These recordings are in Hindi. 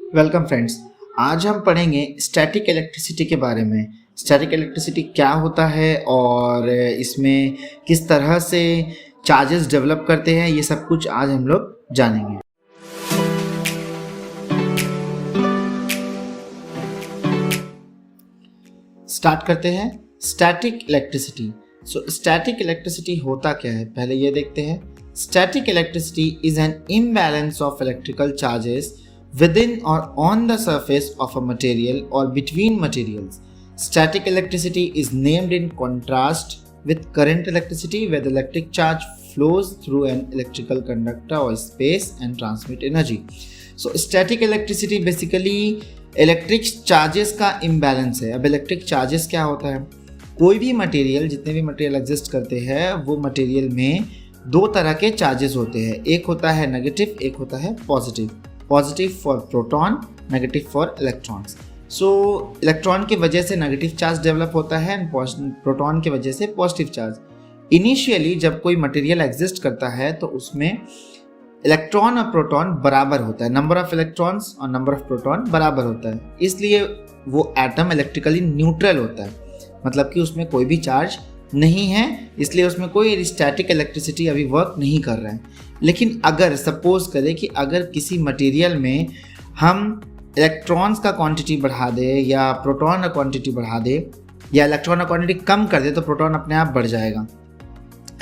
Welcome friends. आज हम पढ़ेंगे स्टैटिक इलेक्ट्रिसिटी के बारे में। स्टैटिक इलेक्ट्रिसिटी क्या होता है और इसमें किस तरह से चार्जेस डेवलप करते हैं, ये सब कुछ आज हम लोग जानेंगे। स्टार्ट करते हैं। Static electricity. स्टैटिक इलेक्ट्रिसिटी होता क्या है, पहले ये देखते हैं। Static electricity is an imbalance of electrical charges within or on the surface of a material or between materials. Static electricity is named in contrast with current electricity, where the electric charge flows through an electrical conductor or space and transmit energy. So static electricity basically electric charges का imbalance है। अब electric charges क्या होता है, कोई भी मटेरियल, जितने भी मटेरियल एग्जिस्ट करते हैं वो मटेरियल में दो तरह के चार्जेस होते हैं। एक होता है नेगेटिव, एक होता है positive. Positive for proton, negative for electrons. So electron की वजह से नेगेटिव चार्ज डेवलप होता है एंड प्रोटॉन की वजह से पॉजिटिव चार्ज। इनिशियली जब कोई मटेरियल एग्जिस्ट करता है तो उसमें इलेक्ट्रॉन और प्रोटॉन बराबर होता है, नंबर ऑफ इलेक्ट्रॉन्स और नंबर ऑफ प्रोटॉन बराबर होता है, इसलिए वो एटम इलेक्ट्रिकली न्यूट्रल होता है, मतलब कि उसमें कोई भी चार्ज नहीं है, इसलिए उसमें कोई स्टैटिक इलेक्ट्रिसिटी अभी वर्क नहीं कर रहा है। लेकिन अगर सपोज करें कि अगर किसी मटेरियल में हम इलेक्ट्रॉन्स का क्वांटिटी बढ़ा दे या प्रोटॉन का क्वांटिटी बढ़ा दे या इलेक्ट्रॉन का क्वांटिटी कम कर दे तो प्रोटॉन अपने आप बढ़ जाएगा,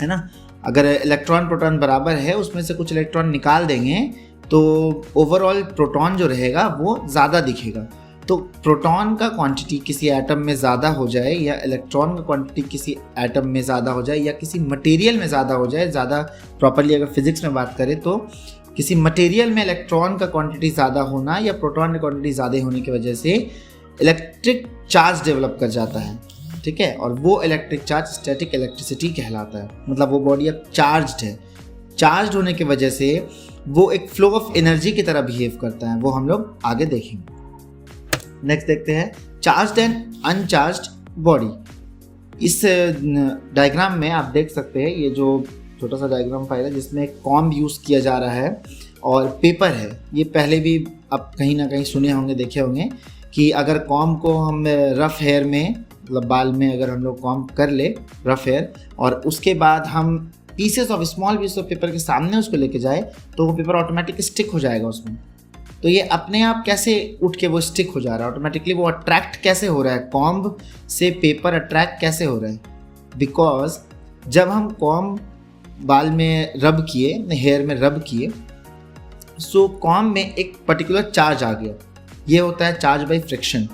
है ना। अगर इलेक्ट्रॉन प्रोटॉन बराबर है, उसमें से कुछ इलेक्ट्रॉन निकाल देंगे तो ओवरऑल प्रोटॉन जो रहेगा वो ज़्यादा दिखेगा। तो प्रोटॉन का क्वांटिटी किसी एटम में ज़्यादा हो जाए या इलेक्ट्रॉन का क्वांटिटी किसी एटम में ज़्यादा हो जाए या किसी मटेरियल में ज़्यादा हो जाए, ज़्यादा प्रॉपर्ली अगर फिजिक्स में बात करें तो किसी मटेरियल में इलेक्ट्रॉन का क्वांटिटी ज़्यादा होना या प्रोटॉन की क्वांटिटी ज़्यादा होने की वजह से इलेक्ट्रिक चार्ज डेवलप कर जाता है, ठीक है। और वो इलेक्ट्रिक चार्ज स्टैटिक इलेक्ट्रिसिटी कहलाता है, मतलब वो बॉडी अब चार्ज्ड है। चार्ज होने की वजह से वो एक फ्लो ऑफ एनर्जी की तरह बिहेव करता है, वो हम लोग आगे देखेंगे। नेक्स्ट देखते हैं चार्ज्ड एंड अनचार्ज्ड बॉडी। इस डायग्राम में आप देख सकते हैं, ये जो छोटा सा डायग्राम फाइल है जिसमें कॉम्ब यूज़ किया जा रहा है और पेपर है। ये पहले भी आप कहीं ना कहीं सुने होंगे, देखे होंगे कि अगर कॉम्ब को हम रफ़ हेयर में, मतलब बाल में अगर हम लोग कॉम्ब कर ले रफ़ हेयर और उसके बाद हम स्मॉल पीस ऑफ पेपर के सामने उसको लेके जाए तो वो पेपर ऑटोमेटिक स्टिक हो जाएगा उसमें। तो ये अपने आप कैसे उठ के वो स्टिक हो जा रहा है, ऑटोमेटिकली वो अट्रैक्ट कैसे हो रहा है, कॉम्ब से पेपर अट्रैक्ट कैसे हो रहा है, बिकॉज जब हम कॉम्ब बाल में रब किए, हेयर में रब किए, सो कॉम्ब में एक पर्टिकुलर चार्ज आ गया, ये होता है चार्ज बाय फ्रिक्शन।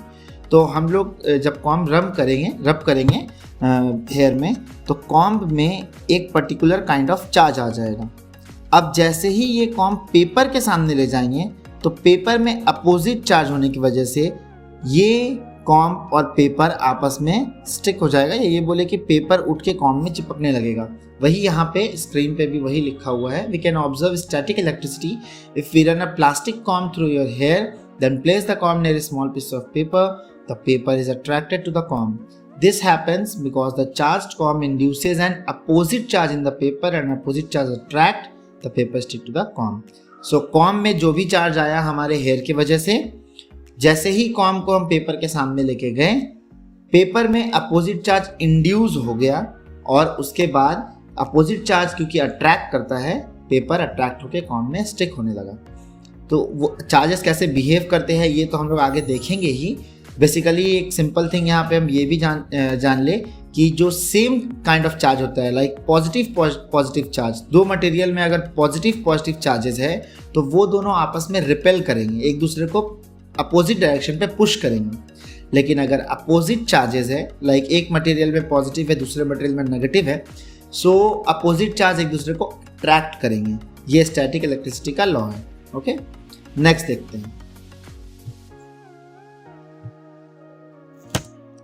तो हम लोग जब कॉम्ब रब करेंगे हेयर में तो कॉम्ब में एक पर्टिकुलर काइंड ऑफ चार्ज आ जाएगा। अब जैसे ही ये कॉम्ब पेपर के सामने ले जाएंगे तो पेपर में अपोजिट चार्ज होने की वजह से ये कॉम्ब और पेपर आपस में स्टिक हो जाएगा, या ये बोले कि पेपर उठ के कॉम्ब में चिपकने लगेगा। वही यहाँ पे स्क्रीन पे भी वही लिखा हुआ है। We can observe static electricity if we run a plastic comb through your hair, then place the comb near a small piece of paper, the paper is attracted to the comb. This happens because the charged comb induces an opposite charge in the paper and opposite charge attract the paper stick to the comb. So comb में जो भी चार्ज आया हमारे हेयर की वजह से, जैसे ही comb को हम पेपर के सामने लेके गए, पेपर में अपोजिट चार्ज इंड्यूस हो गया और उसके बाद अपोजिट चार्ज क्योंकि अट्रैक्ट करता है, पेपर अट्रैक्ट होकर comb में स्टिक होने लगा। तो वो चार्जेस कैसे बिहेव करते हैं ये तो हम लोग आगे देखेंगे ही। बेसिकली एक सिंपल थिंग यहाँ पे हम ये भी जान ले कि जो सेम काइंड ऑफ चार्ज होता है, लाइक पॉजिटिव चार्ज, दो मटेरियल में अगर पॉजिटिव चार्जेस है तो वो दोनों आपस में रिपेल करेंगे, एक दूसरे को अपोजिट डायरेक्शन पे पुश करेंगे। लेकिन अगर अपोजिट चार्जेस है, लाइक एक मटेरियल में पॉजिटिव है दूसरे मटेरियल में नेगेटिव है, सो अपोजिट चार्ज एक दूसरे को अट्रैक्ट करेंगे। ये स्टैटिक इलेक्ट्रिसिटी का लॉ है। ओके, नेक्स्ट देखते हैं।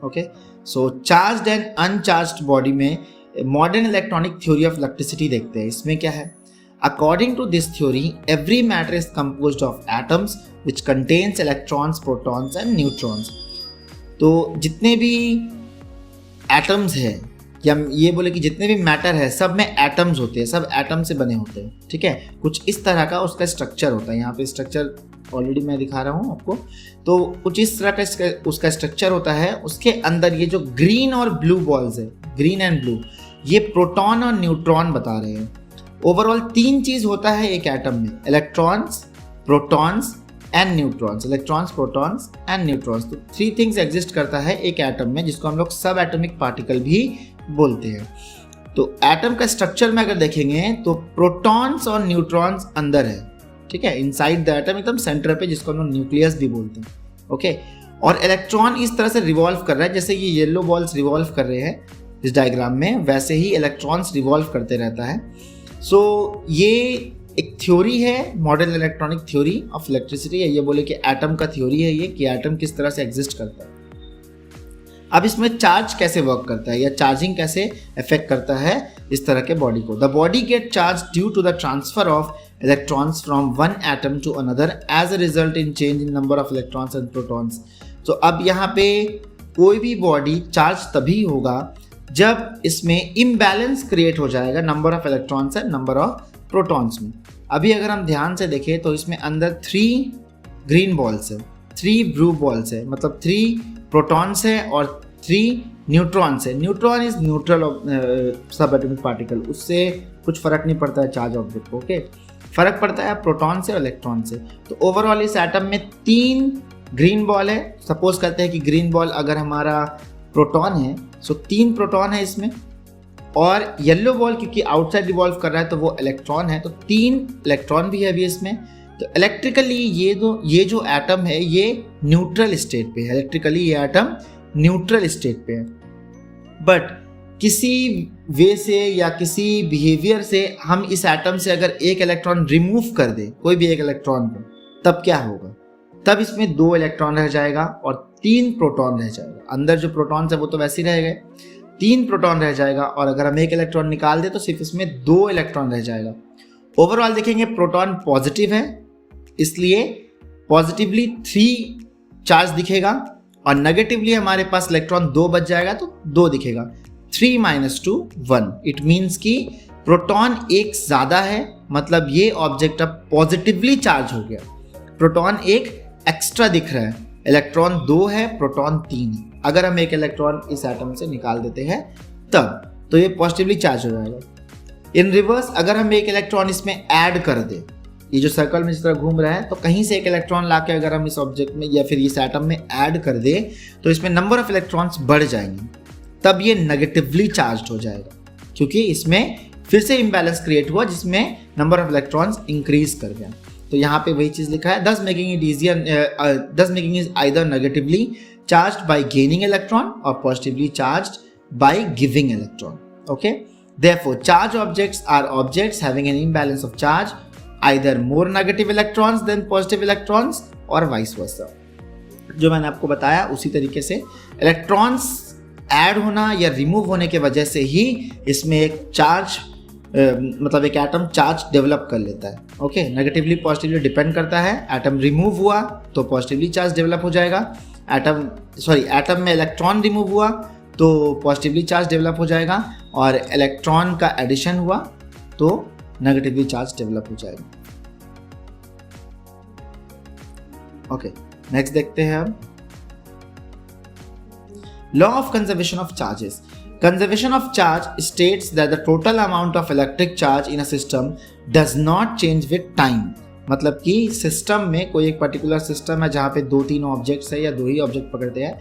Okay, so charged and uncharged body में modern electronic theory of electricity देखते हैं। इसमें क्या है, according to this theory every matter is composed of atoms which contains electrons, protons and neutrons. तो जितने भी एटम्स हैं या ये बोले कि जितने भी मैटर है सब में एटम्स होते हैं, सब एटम से बने होते हैं, ठीक है। कुछ इस तरह का उसका स्ट्रक्चर होता है। यहाँ पे स्ट्रक्चर ऑलरेडी मैं दिखा रहा हूँ आपको। तो कुछ इस तरह का उसका स्ट्रक्चर होता है। उसके अंदर ये जो ग्रीन और ब्लू बॉल्स है, ग्रीन एंड ब्लू, ये प्रोटॉन और न्यूट्रॉन बता रहे हैं। ओवरऑल 3 चीज होता है एक एटम में, electrons, protons and neutrons. Electrons, protons and neutrons, तो 3 थिंग्स एग्जिस्ट करता है एक एटम में, जिसको हम लोग सब एटॉमिक पार्टिकल भी बोलते हैं। तो एटम का स्ट्रक्चर में अगर देखेंगे तो प्रोटॉन्स और न्यूट्रॉन्स अंदर है, ठीक है, इनसाइड द एटम, एकदम सेंटर पे, जिसको हम लोग न्यूक्लियस भी बोलते हैं, ओके। और इलेक्ट्रॉन इस तरह से रिवॉल्व कर रहा है, जैसे ये येलो बॉल्स रिवॉल्व कर रहे हैं इस डायग्राम में, वैसे ही इलेक्ट्रॉन्स रिवॉल्व करते रहता है। सो ये एक थ्योरी है, modern electronic theory of electricity है। ये बोले कि एटम का थ्योरी है ये, कि एटम किस तरह से एग्जिस्ट करता है। अब इसमें चार्ज कैसे वर्क करता है या चार्जिंग कैसे अफेक्ट करता है इस तरह के बॉडी को। The body get charge due to the transfer of electrons from one atom to another as a result in change in number of electrons and protons. तो अब यहाँ पे कोई भी बॉडी चार्ज तभी होगा जब इसमें इम्बैलेंस क्रिएट हो जाएगा number of electrons and number of protons में। अभी अगर हम ध्यान से देखें तो इसमें अंदर 3 ग्रीन बॉल्स है, 3 ब्लू बॉल्स है, मतलब 3 प्रोटॉन्स है और 3 न्यूट्रॉन्स है। न्यूट्रॉन इज न्यूट्रल सब एटॉमिक पार्टिकल, उससे कुछ फर्क नहीं पड़ता है चार्ज ऑब्जेक्ट को, ओके। फर्क पड़ता है प्रोटॉन से और इलेक्ट्रॉन से। तो ओवरऑल इस एटम में 3 ग्रीन बॉल है। सपोज करते हैं कि ग्रीन बॉल अगर हमारा प्रोटॉन है, सो 3 प्रोटॉन है इसमें, और येलो बॉल क्योंकि आउटसाइड रिवॉल्व कर रहा है तो वो इलेक्ट्रॉन है, तो 3 इलेक्ट्रॉन भी है अभी इसमें। तो इलेक्ट्रिकली ये जो एटम है ये न्यूट्रल स्टेट पे है, इलेक्ट्रिकली ये एटम न्यूट्रल स्टेट पे है। बट किसी वे से या किसी बिहेवियर से हम इस एटम से अगर एक इलेक्ट्रॉन रिमूव कर दे, कोई भी एक इलेक्ट्रॉन को, तब क्या होगा? तब इसमें 2 इलेक्ट्रॉन रह जाएगा और 3 प्रोटॉन रह जाएगा। अंदर जो प्रोटॉन्स है वो तो वैसे ही रह गए, 3 प्रोटॉन रह जाएगा, और अगर हम एक इलेक्ट्रॉन निकाल दे तो सिर्फ इसमें 2 इलेक्ट्रॉन रह जाएगा। ओवरऑल देखेंगे प्रोटॉन पॉजिटिव है, इसलिए पॉजिटिवली 3 चार्ज दिखेगा, और नेगेटिवली हमारे पास इलेक्ट्रॉन 2 बच जाएगा तो 2 दिखेगा। 3 - 2 1। इट मीन्स कि प्रोटॉन एक ज्यादा है, मतलब ये ऑब्जेक्ट अब पॉजिटिवली चार्ज हो गया। प्रोटॉन एक एक्स्ट्रा दिख रहा है, इलेक्ट्रॉन 2 है, प्रोटॉन 3 है। अगर हम एक इलेक्ट्रॉन इस एटम से निकाल देते हैं तब तो ये पॉजिटिवली चार्ज हो जाएगा। इन रिवर्स अगर हम एक इलेक्ट्रॉन इसमें ऐड कर दें, ये जो सर्कल में जिस तरह घूम रहा है, तो कहीं से एक इलेक्ट्रॉन लाके अगर हम इस ऑब्जेक्ट में या फिर इस एटम में ऐड कर दे तो इसमें नंबर ऑफ इलेक्ट्रॉन्स बढ़ जाएंगे, तब ये नेगेटिवली चार्ज हो जाएगा, क्योंकि इसमें फिर से इम्बैलेंस क्रिएट हुआ जिसमें नंबर ऑफ इलेक्ट्रॉन्स इंक्रीज कर गया। तो यहाँ पे वही चीज लिखा है, thus making is either negatively charged by gaining electron or positively charged by giving electron. Okay, therefore charged objects are objects having an imbalance of charge, either more negative electrons than positive electrons or vice versa. जो मैंने आपको बताया उसी तरीके से इलेक्ट्रॉन्स ऐड होना या रिमूव होने के वजह से ही इसमें एक चार्ज मतलब एक एटम चार्ज डेवलप कर लेता है। ओके, नेगेटिवली पॉजिटिवली डिपेंड करता है। एटम रिमूव हुआ तो पॉजिटिवली चार्ज डेवलप हो जाएगा, एटम में इलेक्ट्रॉन रिमूव हुआ तो पॉजिटिवली चार्ज डेवलप हो जाएगा, और इलेक्ट्रॉन का एडिशन हुआ तो नेगेटिवली चार्ज डेवलप हो जाएगा। ओके, नेक्स्ट देखते हैं अब law of conservation of charges. Conservation of charge states that the total amount of electric charge in a system does not change with time. मतलब कि सिस्टम में कोई एक पर्टिकुलर सिस्टम है जहाँ पे 2-3 ऑब्जेक्ट्स है या 2 ही ऑब्जेक्ट पकड़ते हैं,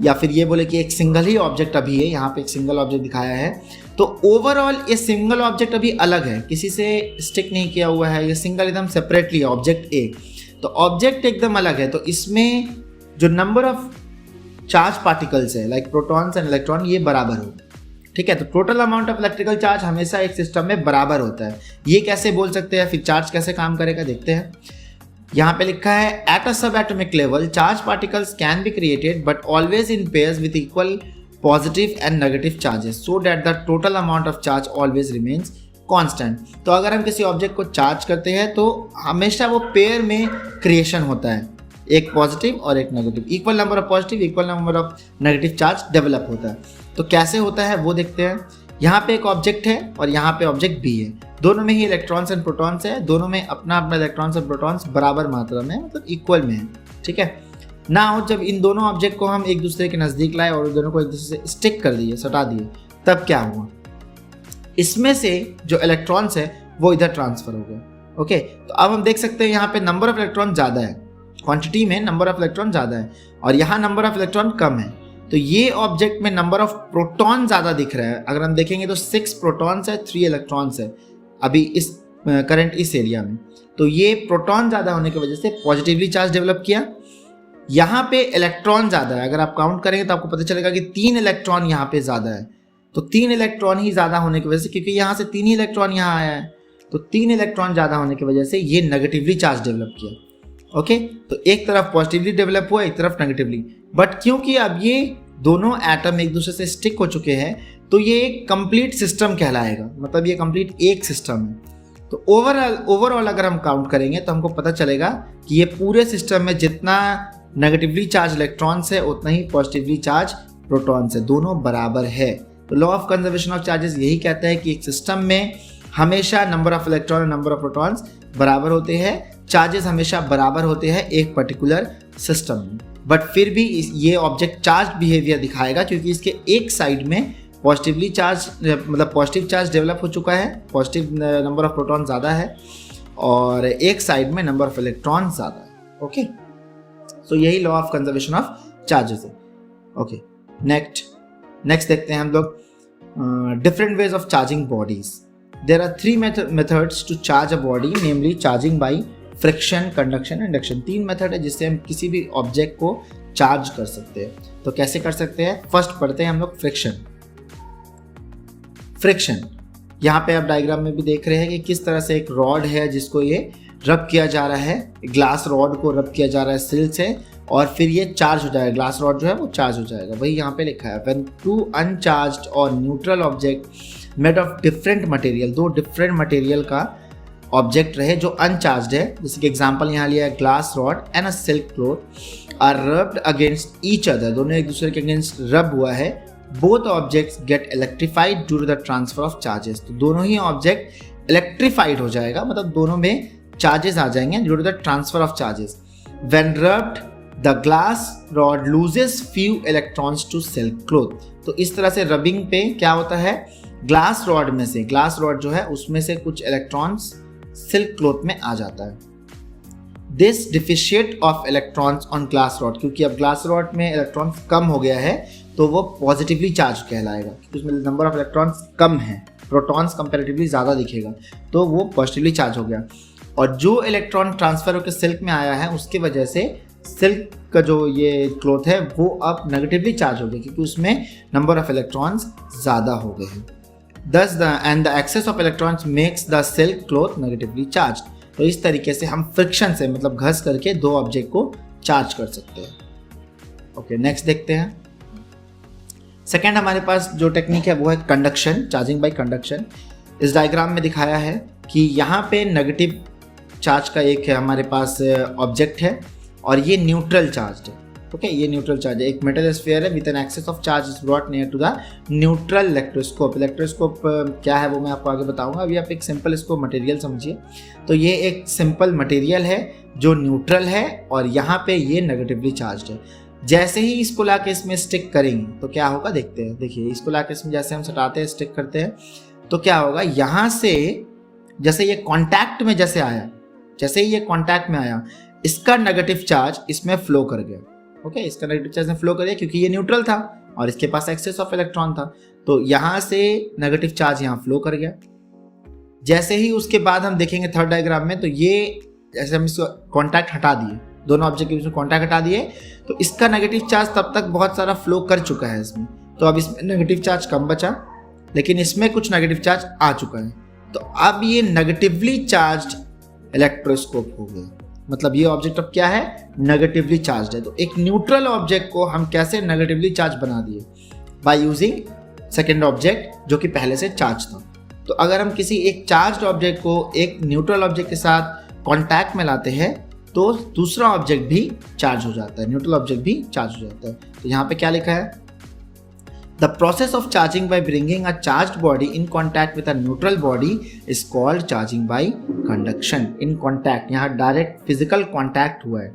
या फिर ये बोले कि एक सिंगल ही ऑब्जेक्ट अभी है, यहाँ पे एक सिंगल ऑब्जेक्ट दिखाया है, तो ओवरऑल ये सिंगल ऑब्जेक्ट अभी अलग है, किसी से स्टिक नहीं किया हुआ है, ये सिंगल एकदम सेपरेटली ऑब्जेक्ट ए, तो ऑब्जेक्ट एकदम अलग है। तो इसमें जो नंबर ऑफ चार्ज पार्टिकल्स है लाइक प्रोटॉन्स एंड इलेक्ट्रॉन, ये बराबर हो, ठीक है। तो total amount of electrical charge हमेशा एक सिस्टम में बराबर होता है। ये कैसे बोल सकते हैं, फिर चार्ज कैसे काम करेगा देखते हैं। यहाँ पे लिखा है एट अ सब atomic level charge particles can be created but always in pairs with equal positive and negative charges so that the total amount of charge always remains constant. तो अगर हम किसी ऑब्जेक्ट को चार्ज करते हैं तो हमेशा वो पेयर में क्रिएशन होता है, एक पॉजिटिव और एक negative, equal number of positive equal number of negative charge develop होता है। तो कैसे होता है वो देखते हैं। यहाँ पे एक ऑब्जेक्ट है और यहाँ पे ऑब्जेक्ट बी है, दोनों में ही इलेक्ट्रॉन्स एंड प्रोटॉन्स है, दोनों में अपना अपना इलेक्ट्रॉन्स और प्रोटॉन्स बराबर मात्रा में मतलब इक्वल में है, ठीक है ना। हो जब इन दोनों ऑब्जेक्ट को हम एक दूसरे के नज़दीक लाए और दोनों को एक दूसरे से स्टिक कर दिए, सटा दिए, तब क्या हुआ, इसमें से जो इलेक्ट्रॉन्स है वो इधर ट्रांसफर हो गए। ओके, तो अब हम देख सकते हैं यहाँ पे नंबर ऑफ इलेक्ट्रॉन ज़्यादा है, क्वांटिटी में नंबर ऑफ इलेक्ट्रॉन ज़्यादा है और यहाँ नंबर ऑफ इलेक्ट्रॉन कम है। तो ये ऑब्जेक्ट में नंबर ऑफ प्रोटॉन ज़्यादा दिख रहा है। अगर हम देखेंगे तो 6 प्रोटॉन्स है, 3 इलेक्ट्रॉन्स है अभी इस करंट इस एरिया में। तो ये प्रोटॉन ज़्यादा होने की वजह से पॉजिटिवली चार्ज डेवलप किया। यहाँ पे इलेक्ट्रॉन ज़्यादा है, अगर आप काउंट करेंगे तो आपको पता चलेगा कि 3 इलेक्ट्रॉन यहाँ पे ज़्यादा है। तो 3 इलेक्ट्रॉन ही ज़्यादा होने की वजह से, क्योंकि यहाँ से 3 ही इलेक्ट्रॉन यहाँ आया है, तो 3 इलेक्ट्रॉन ज़्यादा होने की वजह से ये नेगेटिवली चार्ज डेवलप किया। ओके, तो एक तरफ पॉजिटिवली डेवलप हुआ, एक तरफ नेगेटिवली। बट क्योंकि अब ये दोनों एटम एक दूसरे से स्टिक हो चुके हैं तो ये एक कंप्लीट सिस्टम कहलाएगा, मतलब ये कंप्लीट एक सिस्टम है। तो ओवरऑल अगर हम काउंट करेंगे तो हमको पता चलेगा कि ये पूरे सिस्टम में जितना नेगेटिवली चार्ज इलेक्ट्रॉन्स है उतना ही पॉजिटिवली चार्ज प्रोटॉन्स है, दोनों बराबर है। तो law of conservation of charges यही कहता है कि एक सिस्टम में हमेशा नंबर ऑफ इलेक्ट्रॉन और नंबर ऑफ प्रोटॉन्स बराबर होते हैं, चार्जेस हमेशा बराबर होते हैं एक पर्टिकुलर सिस्टम में। बट फिर भी ये ऑब्जेक्ट चार्ज बिहेवियर दिखाएगा क्योंकि इसके एक साइड में पॉजिटिवली चार्ज मतलब पॉजिटिव चार्ज डेवलप हो चुका है, पॉजिटिव नंबर ऑफ प्रोटॉन ज़्यादा है और एक साइड में नंबर ऑफ इलेक्ट्रॉन ज़्यादा है। ओके, सो यही law of conservation of charges है। ओके, नेक्स्ट देखते हैं हम लोग different ways of charging bodies. There are 3 methods to charge a body, namely charging by friction, conduction, induction. 3 method है जिससे हम किसी भी ऑब्जेक्ट को चार्ज कर सकते हैं। तो कैसे कर सकते हैं, फर्स्ट पढ़ते हैं हम लोग फ्रिक्शन। यहाँ पे आप डायग्राम में भी देख रहे हैं कि किस तरह से एक रॉड है जिसको ये रब किया जा रहा है, ग्लास रॉड को रब किया जा रहा है सिल से और फिर ये चार्ज हो जाएगा, ग्लास रॉड जो है वो चार्ज हो जाएगा। वही यहाँ पे लिखा है, व्हेन 2 अनचार्ज्ड और neutral object made of different material, 2 different material का ऑब्जेक्ट रहे जो अनचार्ज्ड है, जैसे कि एग्जांपल यहाँ लिया है glass rod and a silk cloth are rubbed against each other, दोनों एक दूसरे के अगेंस्ट रब हुआ है। Both objects get electrified due to the transfer of charges, तो दोनों ही ऑब्जेक्ट इलेक्ट्रीफाइड हो जाएगा, मतलब दोनों में चार्जेस आ जाएंगे due to the transfer of charges. When rubbed the glass rod loses few electrons to silk cloth, तो इस तरह से रबिंग पे क्या होता है, ग्लास रॉड में से, ग्लास रॉड जो है उसमें से कुछ इलेक्ट्रॉन्स सिल्क क्लॉथ में आ जाता है। This deficit of electrons on glass rod, क्योंकि अब ग्लास रॉड में इलेक्ट्रॉन्स कम हो गया है तो वो पॉजिटिवली चार्ज कहलाएगा, क्योंकि उसमें नंबर ऑफ इलेक्ट्रॉन्स कम है, प्रोटॉन्स कंपैरेटिवली ज़्यादा दिखेगा, तो वो पॉजिटिवली चार्ज हो गया। और जो इलेक्ट्रॉन ट्रांसफर होकर सिल्क में आया है उसकी वजह से सिल्क का जो ये क्लॉथ है वो अब नेगेटिवली चार्ज हो गया, क्योंकि उसमें नंबर ऑफ इलेक्ट्रॉन्स ज़्यादा हो गए हैं। Thus the excess of electrons makes the silk cloth negatively charged. तो इस तरीके से हम फ्रिक्शन से मतलब घस करके 2 ऑब्जेक्ट को चार्ज कर सकते हैं। ओके, नेक्स्ट देखते हैं। सेकेंड हमारे पास जो टेक्निक है वो है कंडक्शन, चार्जिंग बाय कंडक्शन। इस डायग्राम में दिखाया है कि यहाँ पे नेगेटिव चार्ज का एक है हमारे पास ऑब्जेक्ट है और ये न्यूट्रल चार्ज है। ओके, ये न्यूट्रल चार्ज है, एक मेटल स्फीयर है with an excess of charge is brought near to the neutral electroscope. Electroscope क्या है वो मैं आपको आगे बताऊंगा, अभी आप एक सिंपल इसको मटेरियल समझिए। तो ये एक सिंपल मटेरियल है जो न्यूट्रल है और यहाँ पे ये नेगेटिवली चार्ज है। जैसे ही इसको लाके इसमें स्टिक करेंगे तो क्या होगा देखते हैं। देखिए, इसको लाके इसमें जैसे हम सटाते हैं, स्टिक करते हैं, तो क्या होगा, यहाँ से जैसे ये कॉन्टैक्ट में जैसे आया, जैसे ही ये कॉन्टैक्ट में आया, इसका नेगेटिव चार्ज इसमें फ्लो कर गया। ओके, इसका नेगेटिव चार्ज में फ्लो कर गया क्योंकि ये न्यूट्रल था और इसके पास एक्सेस ऑफ इलेक्ट्रॉन था, तो यहाँ से नेगेटिव चार्ज यहाँ फ्लो कर गया। जैसे ही उसके बाद हम देखेंगे थर्ड डायग्राम में, तो ये जैसे हम इसको कॉन्टैक्ट हटा दिए, दोनों ऑब्जेक्ट के बीच में कॉन्टैक्ट हटा दिए, तो इसका नेगेटिव चार्ज तब तक बहुत सारा फ्लो कर चुका है इसमें, तो अब इसमें नेगेटिव चार्ज कम बचा, लेकिन इसमें कुछ नेगेटिव चार्ज आ चुका है। तो अब ये नेगेटिवली चार्ज्ड इलेक्ट्रोस्कोप हो गया, मतलब ये ऑब्जेक्ट अब क्या है, नेगेटिवली चार्ज्ड है। तो एक न्यूट्रल ऑब्जेक्ट को हम कैसे नेगेटिवली चार्ज बना दिए, बाय यूजिंग सेकेंड ऑब्जेक्ट जो कि पहले से चार्ज था। तो अगर हम किसी एक चार्ज्ड ऑब्जेक्ट को एक न्यूट्रल ऑब्जेक्ट के साथ कॉन्टैक्ट में लाते हैं तो दूसरा ऑब्जेक्ट भी चार्ज हो जाता है, न्यूट्रल ऑब्जेक्ट भी चार्ज हो जाता है। तो यहाँ पे क्या लिखा है, the process of charging by bringing a charged body in contact with a neutral body is called charging by conduction. In contact, यहाँ डायरेक्ट फिजिकल कॉन्टैक्ट हुआ है,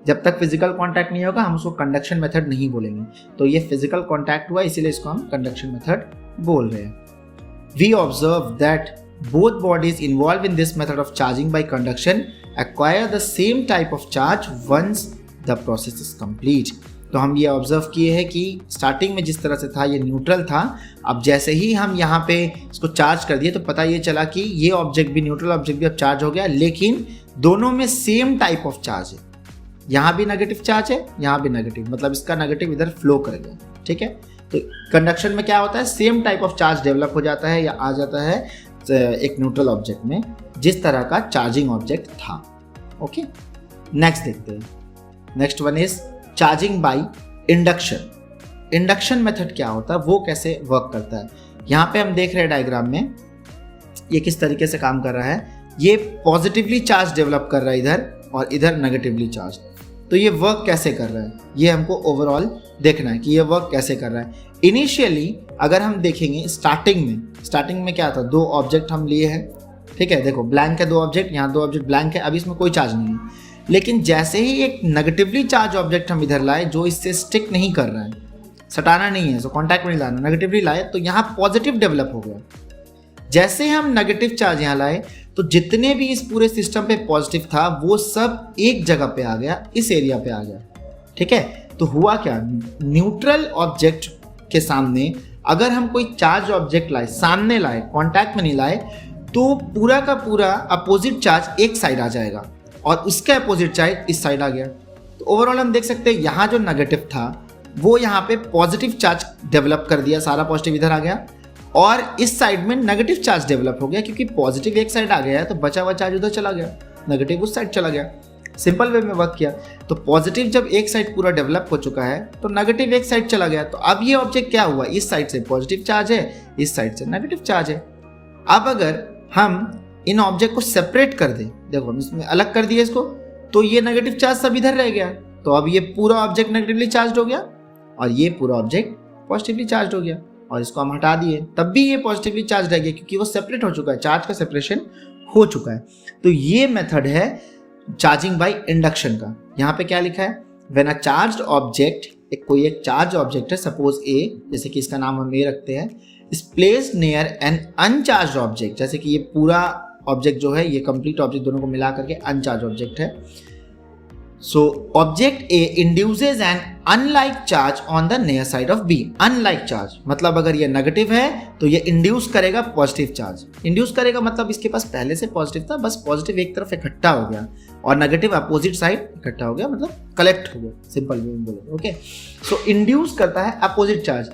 जब तक फिजिकल कॉन्टैक्ट नहीं होगा हम उसको कंडक्शन मेथड नहीं बोलेंगे। तो ये फिजिकल कॉन्टैक्ट हुआ, इसीलिए इसको हम कंडक्शन मेथड बोल रहे हैं। We observe that both bodies involved in this method of charging by conduction acquire the same type of charge once the process is complete। तो हम ये ऑब्जर्व किए हैं कि स्टार्टिंग में जिस तरह से था ये न्यूट्रल था, अब जैसे ही हम यहाँ पे इसको चार्ज कर दिए तो पता ये चला कि ये ऑब्जेक्ट भी, न्यूट्रल ऑब्जेक्ट भी अब चार्ज हो गया, लेकिन दोनों में सेम टाइप ऑफ चार्ज है। यहाँ भी नेगेटिव चार्ज है, यहाँ भी नेगेटिव, मतलब इसका नेगेटिव इधर फ्लो करेगा। ठीक है, तो कंडक्शन में क्या होता है, same type of charge develop हो जाता है या आ जाता है एक न्यूट्रल ऑब्जेक्ट में जिस तरह का चार्जिंग ऑब्जेक्ट था। ओके, नेक्स्ट देखते हैं। Next one is charging by induction. Induction method क्या होता है, वो कैसे वर्क करता है। यहाँ पे हम देख रहे हैं डायग्राम में ये किस तरीके से काम कर रहा है। ये पॉजिटिवली चार्ज डेवलप कर रहा है इधर, और इधर नेगेटिवली चार्ज। तो ये वर्क कैसे कर रहा है, ये हमको ओवरऑल देखना है कि ये वर्क कैसे कर रहा है। इनिशियली अगर हम देखेंगे स्टार्टिंग में क्या था, दो ऑब्जेक्ट हम लिए हैं। ठीक है, देखो ब्लैंक है दो ऑब्जेक्ट, यहाँ दो ऑब्जेक्ट ब्लैंक है, अभी इसमें कोई चार्ज नहीं है। लेकिन जैसे ही एक नेगेटिवली चार्ज ऑब्जेक्ट हम इधर लाए जो इससे स्टिक नहीं कर रहा है, सटाना नहीं है, सो कॉन्टैक्ट में नहीं लाना, नेगेटिवली लाए तो यहाँ पॉजिटिव डेवलप हो गया। जैसे हम नेगेटिव चार्ज यहाँ लाए तो जितने भी इस पूरे सिस्टम पे पॉजिटिव था वो सब एक जगह पे आ गया, इस एरिया पे आ गया। ठीक है, तो हुआ क्या, न्यूट्रल ऑब्जेक्ट के सामने अगर हम कोई चार्ज ऑब्जेक्ट लाए, सामने लाए, कांटेक्ट में नहीं लाए, तो पूरा का पूरा अपोजिट चार्ज एक साइड आ जाएगा और उसका अपोजिट चार्ज इस साइड आ गया। तो ओवरऑल हम देख सकते हैं यहाँ जो नेगेटिव था वो यहाँ पे पॉजिटिव चार्ज डेवलप कर दिया, सारा पॉजिटिव इधर आ गया, और इस साइड में नेगेटिव चार्ज डेवलप हो गया क्योंकि पॉजिटिव एक साइड आ गया है तो बचा हुआ चार्ज उधर चला गया, नेगेटिव उस साइड चला गया। सिंपल वे में वर्क किया। तो पॉजिटिव जब एक साइड पूरा डेवलप हो चुका है तो नेगेटिव एक साइड चला गया। तो अब ये ऑब्जेक्ट क्या हुआ, इस साइड से पॉजिटिव चार्ज है, इस साइड से नेगेटिव चार्ज है। अब अगर हम इन ऑब्जेक्ट को सेपरेट कर दें, देखो हम इसमें अलग कर दिए इसको, तो ये नेगेटिव चार्ज सब इधर रह गया। तो अब ये पूरा ऑब्जेक्ट नेगेटिवली चार्ज हो गया और ये पूरा ऑब्जेक्ट पॉजिटिवली चार्ज हो गया, और इसको हम हटा दिए तब भी ये पॉजिटिवली चार्ज रह गया क्योंकि वो सेपरेट हो चुका है, चार्ज का सेपरेशन हो चुका है। तो ये मेथड है चार्जिंग बाय इंडक्शन का। यहाँ पे क्या लिखा है, व्हेन अ चार्ज्ड ऑब्जेक्ट, कोई एक चार्ज ऑब्जेक्ट है, सपोज ए, जैसे कि इसका नाम हम ए रखते हैं, is placed near an uncharged object, जैसे कि ये पूरा ऑब्जेक्ट जो है, ये कंप्लीट ऑब्जेक्ट दोनों को मिला करके अनचार्ज ऑब्जेक्ट है। So object A induces an unlike charge on the near side of B. Unlike charge मतलब अगर ये नेगेटिव है तो ये इंड्यूस करेगा पॉजिटिव चार्ज। इंड्यूस करेगा मतलब इसके पास पहले से पॉजिटिव था, बस पॉजिटिव एक तरफ इकट्ठा हो गया और नेगेटिव अपोजिट साइड इकट्ठा हो गया, मतलब कलेक्ट हो गया, सिंपल वे में बोले। ओके, सो इंड्यूस करता है अपोजिट चार्ज।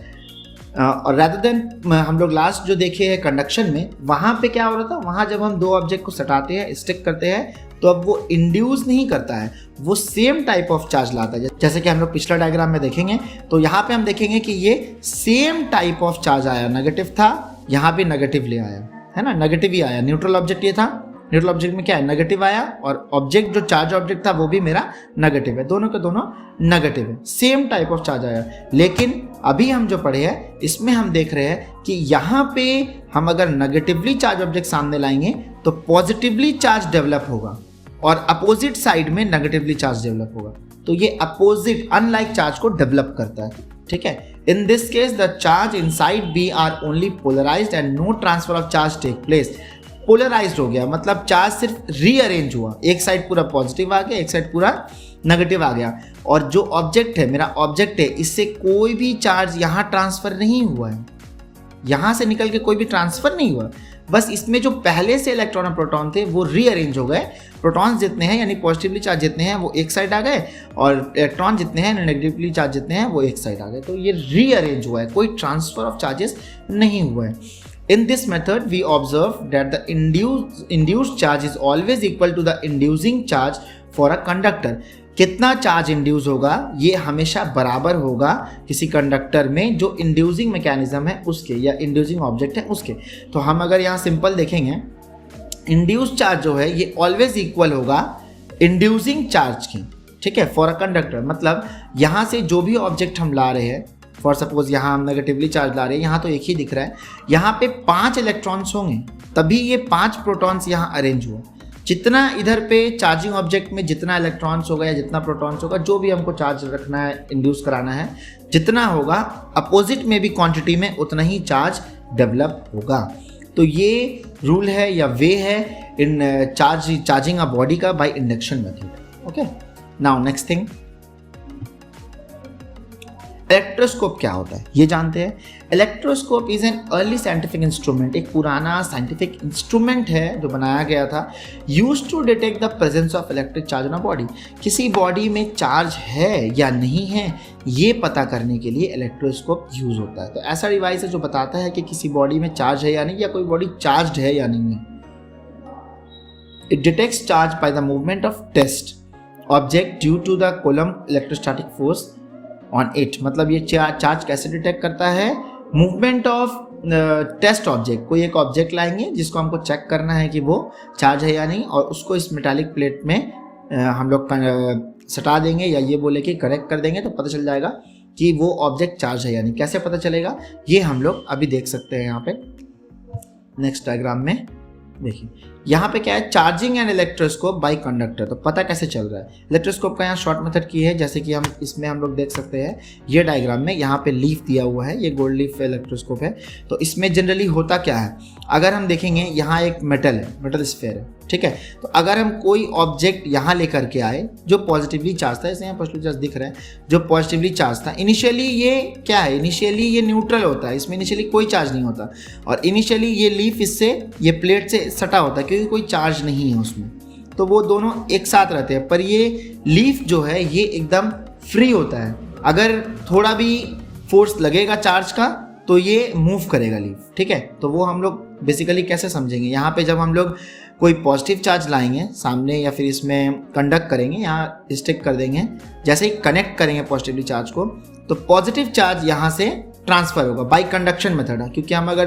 और रैदर देन हम लोग लास्ट जो देखे हैं कंडक्शन में, वहाँ पे क्या हो रहा था, वहाँ जब हम दो ऑब्जेक्ट को सटाते हैं, स्टिक करते हैं, तो अब वो इंड्यूस नहीं करता है, वो सेम टाइप ऑफ चार्ज लाता है। जैसे कि हम लोग पिछला डायग्राम में देखेंगे तो यहाँ पे हम देखेंगे कि ये सेम टाइप ऑफ चार्ज आया, नेगेटिव था, यहाँ भी नेगेटिव ले आया है ना, नेगेटिव ही आया। न्यूट्रल ऑब्जेक्ट ये था, न्यूट्रल ऑब्जेक्ट में क्या है, नेगेटिव आया, और ऑब्जेक्ट जो चार्ज ऑब्जेक्ट था वो भी मेरा नेगेटिव है, दोनों के दोनों नेगेटिव है, सेम टाइप ऑफ चार्ज आया। लेकिन अभी हम जो पढ़े हैं इसमें हम देख रहे हैं कि यहाँ पे हम अगर नेगेटिवली चार्ज ऑब्जेक्ट सामने लाएंगे तो पॉजिटिवली चार्ज डेवलप होगा और अपोजिट साइड में नेगेटिवली चार्ज डेवलप होगा। तो ये अपोजिट अनलाइक चार्ज को डेवलप करता है। ठीक है, in this case the charge inside B are only polarized and no transfer of charge take place. Polarized हो गया मतलब चार्ज सिर्फ रीअरेंज हुआ, एक साइड पूरा पॉजिटिव आ गया, एक साइड पूरा नेगेटिव आ गया, और जो ऑब्जेक्ट है, मेरा ऑब्जेक्ट है, इससे कोई भी चार्ज यहाँ ट्रांसफर नहीं हुआ है, यहाँ से निकल के कोई भी ट्रांसफर नहीं हुआ, बस इसमें जो पहले से इलेक्ट्रॉन और प्रोटॉन थे वो रीअरेंज हो गए। प्रोटॉन्स जितने हैं यानी पॉजिटिवली चार्ज जितने हैं वो एक साइड आ गए, और इलेक्ट्रॉन जितने हैं नेगेटिवली चार्ज जितने हैं वो एक साइड आ गए। तो ये रीअरेंज हुआ है, कोई ट्रांसफर ऑफ चार्जेस नहीं हुआ है। In this method, we observe that the induced charge is always equal to the inducing charge for a conductor. कितना चार्ज इंड्यूस होगा ये हमेशा बराबर होगा किसी कंडक्टर में जो इंड्यूसिंग मैकेनिज्म है उसके, या इंड्यूसिंग ऑब्जेक्ट है उसके। तो हम अगर यहाँ सिंपल देखेंगे, इंड्यूस चार्ज जो है ये ऑलवेज इक्वल होगा इंड्यूसिंग चार्ज की, ठीक है, फॉर अ कंडक्टर। मतलब यहाँ से जो भी ऑब्जेक्ट हम ला रहे हैं, फॉर सपोज यहाँ हम नेगेटिवली चार्ज ला रहे हैं, यहाँ तो एक ही दिख रहा है, यहाँ पे 5 इलेक्ट्रॉन्स होंगे तभी ये 5 प्रोटॉन्स यहाँ अरेंज हुए। जितना इधर पे चार्जिंग ऑब्जेक्ट में जितना इलेक्ट्रॉन्स होगा या जितना प्रोटॉन्स होगा, जो भी हमको चार्ज रखना है, इंड्यूस कराना है, जितना होगा अपोजिट में भी क्वांटिटी में उतना ही चार्ज डेवलप होगा। तो ये रूल है या वे है इन चार्जिंग अ बॉडी का by induction method. Okay, now next thing, electroscope क्या होता है ये जानते हैं। Electroscope is an early scientific instrument, एक पुराना साइंटिफिक इंस्ट्रूमेंट है जो बनाया गया था, used to detect the presence of electric charge in a body. किसी बॉडी में चार्ज है या नहीं है ये पता करने के लिए इलेक्ट्रोस्कोप यूज होता है। तो ऐसा डिवाइस है जो बताता है कि किसी बॉडी में चार्ज है या नहीं, या कोई बॉडी चार्ज है या नहीं है। It detects charge by the movement of test object due to the Coulomb electrostatic force on it. मतलब ये चार्ज कैसे डिटेक्ट करता है, मूवमेंट ऑफ टेस्ट ऑब्जेक्ट। कोई एक ऑब्जेक्ट लाएंगे जिसको हमको चेक करना है कि वो चार्ज है या नहीं, और उसको इस मेटालिक प्लेट में हम लोग सटा देंगे या ये बोले कि कनेक्ट कर देंगे, तो पता चल जाएगा कि वो ऑब्जेक्ट चार्ज है या नहीं। कैसे पता चलेगा ये हम लोग अभी देख सकते हैं यहाँ पे नेक्स्ट डायग्राम में। देखिए यहाँ पे क्या है, charging and electroscope by conductor. तो पता कैसे चल रहा है, इलेक्ट्रोस्कोप का यहाँ शॉर्ट मेथड की है, जैसे कि हम इसमें हम लोग देख सकते हैं ये डायग्राम में, यहाँ पे लीफ दिया हुआ है, ये गोल्ड लीफ इलेक्ट्रोस्कोप है। तो इसमें जनरली होता क्या है, अगर हम देखेंगे यहाँ एक मेटल है, मेटल स्फीयर है, ठीक है। तो अगर हम कोई ऑब्जेक्ट यहाँ लेकर के आए जो पॉजिटिवली चार्ज था, जैसे यहाँ पॉजिटिव चार्ज दिख रहा है, जो पॉजिटिवली चार्ज था, इनिशियली ये क्या है, इनिशियली ये न्यूट्रल होता है, इसमें इनिशियली कोई चार्ज नहीं होता, और इनिशियली ये लीफ इससे, ये प्लेट से सटा होता है क्योंकि कोई चार्ज नहीं है उसमें, तो वो दोनों एक साथ रहते हैं। पर ये लीफ जो है ये एकदम फ्री होता है, अगर थोड़ा भी फोर्स लगेगा चार्ज का तो ये मूव करेगा लीफ, ठीक है। तो वो हम लोग बेसिकली कैसे समझेंगे, यहाँ पे जब हम लोग कोई पॉजिटिव चार्ज लाएंगे सामने या फिर इसमें कंडक्ट करेंगे, यहाँ स्टिक कर देंगे, जैसे ही कनेक्ट करेंगे पॉजिटिवली चार्ज को, तो पॉजिटिव चार्ज यहाँ से ट्रांसफर होगा बाय कंडक्शन मेथड है, क्योंकि हम अगर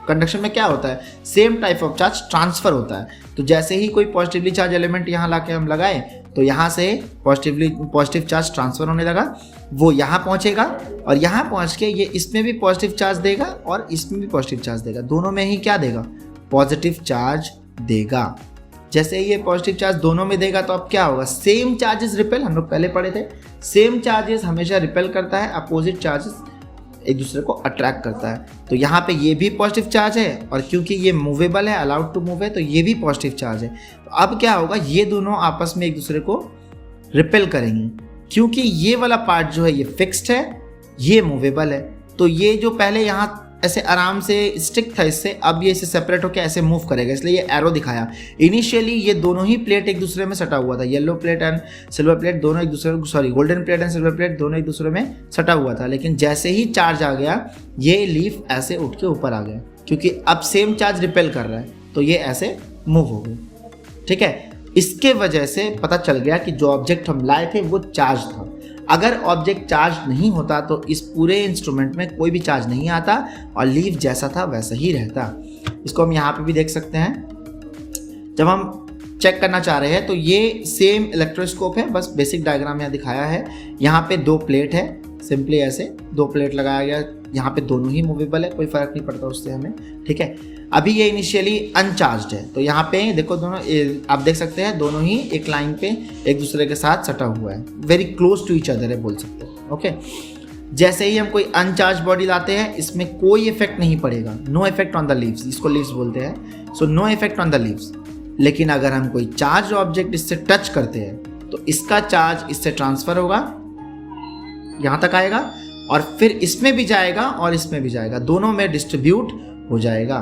कंडक्शन में क्या होता है, same type of charge transfer होता है। तो जैसे ही कोई पॉजिटिवली चार्ज एलिमेंट यहाँ लाके हम लगाए तो यहाँ से पॉजिटिव चार्ज ट्रांसफर होने लगा, वो यहाँ पहुँचेगा और यहाँ पहुँच के ये इसमें भी पॉजिटिव चार्ज देगा और इसमें भी पॉजिटिव चार्ज देगा, दोनों में ही क्या देगा, पॉजिटिव चार्ज देगा। जैसे ही ये पॉजिटिव चार्ज दोनों में देगा तो अब क्या होगा, सेम चार्जेस रिपेल, हम लोग पहले पढ़े थे, सेम चार्जेस हमेशा रिपेल करता है, अपोजिट चार्जेस एक दूसरे को अट्रैक्ट करता है। तो यहाँ पे ये भी पॉजिटिव चार्ज है और क्योंकि ये मूवेबल है, अलाउड टू मूव है, तो ये भी पॉजिटिव चार्ज है। तो अब क्या होगा, ये दोनों आपस में एक दूसरे को रिपेल करेंगे, क्योंकि ये वाला पार्ट जो है ये फिक्स्ड है, ये मूवेबल है। तो ये जो पहले यहाँ ऐसे आराम से स्टिक था इससे, अब ये इसे सेपरेट होकर ऐसे मूव करेगा, इसलिए ये एरो दिखाया। इनिशियली ये दोनों ही प्लेट एक दूसरे में सटा हुआ था, yellow plate and silver plate दोनों एक दूसरे, sorry golden plate and silver plate दोनों एक दूसरे में सटा हुआ था, लेकिन जैसे ही चार्ज आ गया ये लीफ ऐसे उठ के ऊपर आ गया, क्योंकि अब सेम चार्ज रिपेल कर रहा है, तो ये ऐसे मूव हो गए, ठीक है। इसके वजह से पता चल गया कि जो ऑब्जेक्ट हम लाए थे वो चार्ज था। अगर ऑब्जेक्ट चार्ज नहीं होता तो इस पूरे इंस्ट्रूमेंट में कोई भी चार्ज नहीं आता और लीफ जैसा था वैसा ही रहता। इसको हम यहाँ पे भी देख सकते हैं, जब हम चेक करना चाह रहे हैं तो ये सेम इलेक्ट्रोस्कोप है, बस बेसिक डायग्राम यहाँ दिखाया है। यहाँ पे 2 प्लेट है, सिंपली ऐसे 2 प्लेट लगाया गया, यहाँ पे दोनों ही मूवेबल है, कोई फर्क नहीं पड़ता उससे हमें, ठीक है। अभी ये इनिशियली अनचार्ज्ड है, तो यहाँ पे देखो दोनों, आप देख सकते हैं दोनों ही एक लाइन पे एक दूसरे के साथ सटा हुआ है, very close to each other है बोल सकते हैं, ओके। जैसे ही हम कोई अनचार्ज बॉडी लाते हैं इसमें कोई इफेक्ट नहीं पड़ेगा, no effect on the leaves, इसको लीव्स बोलते हैं, so no effect on the leaves. लेकिन अगर हम कोई चार्ज ऑब्जेक्ट इससे टच करते हैं तो इसका चार्ज इससे ट्रांसफर होगा, यहाँ तक आएगा और फिर इसमें भी जाएगा और इसमें भी जाएगा, दोनों में डिस्ट्रीब्यूट हो जाएगा।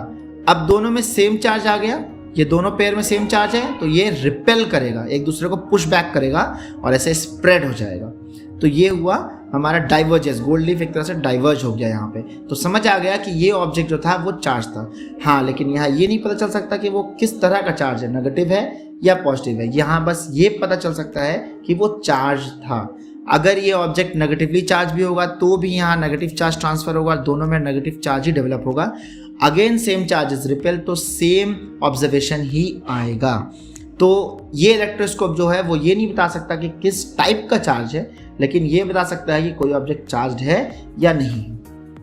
अब दोनों में सेम चार्ज आ गया, ये दोनों पेयर में सेम चार्ज है, तो ये रिपेल करेगा, एक दूसरे को पुश बैक करेगा और ऐसे स्प्रेड हो जाएगा। तो ये हुआ हमारा डाइवर्जेंस, गोल्ड लीफ एक तरह से डाइवर्ज हो गया यहाँ पे। तो समझ आ गया कि ये ऑब्जेक्ट जो था वो चार्ज था। हाँ, लेकिन यहाँ ये नहीं पता चल सकता कि वो किस तरह का चार्ज है, नेगेटिव है या पॉजिटिव है। यहाँ बस ये पता चल सकता है कि वो चार्ज था। अगर ये ऑब्जेक्ट नेगेटिवली चार्ज भी होगा तो भी यहाँ नेगेटिव चार्ज ट्रांसफर होगा, दोनों में नेगेटिव चार्ज ही डेवलप होगा। अगेन सेम चार्जेस रिपेल, तो सेम ऑब्जर्वेशन ही आएगा। तो ये इलेक्ट्रोस्कोप जो है वो ये नहीं बता सकता कि किस टाइप का चार्ज है, लेकिन ये बता सकता है कि कोई ऑब्जेक्ट चार्ज है या नहीं।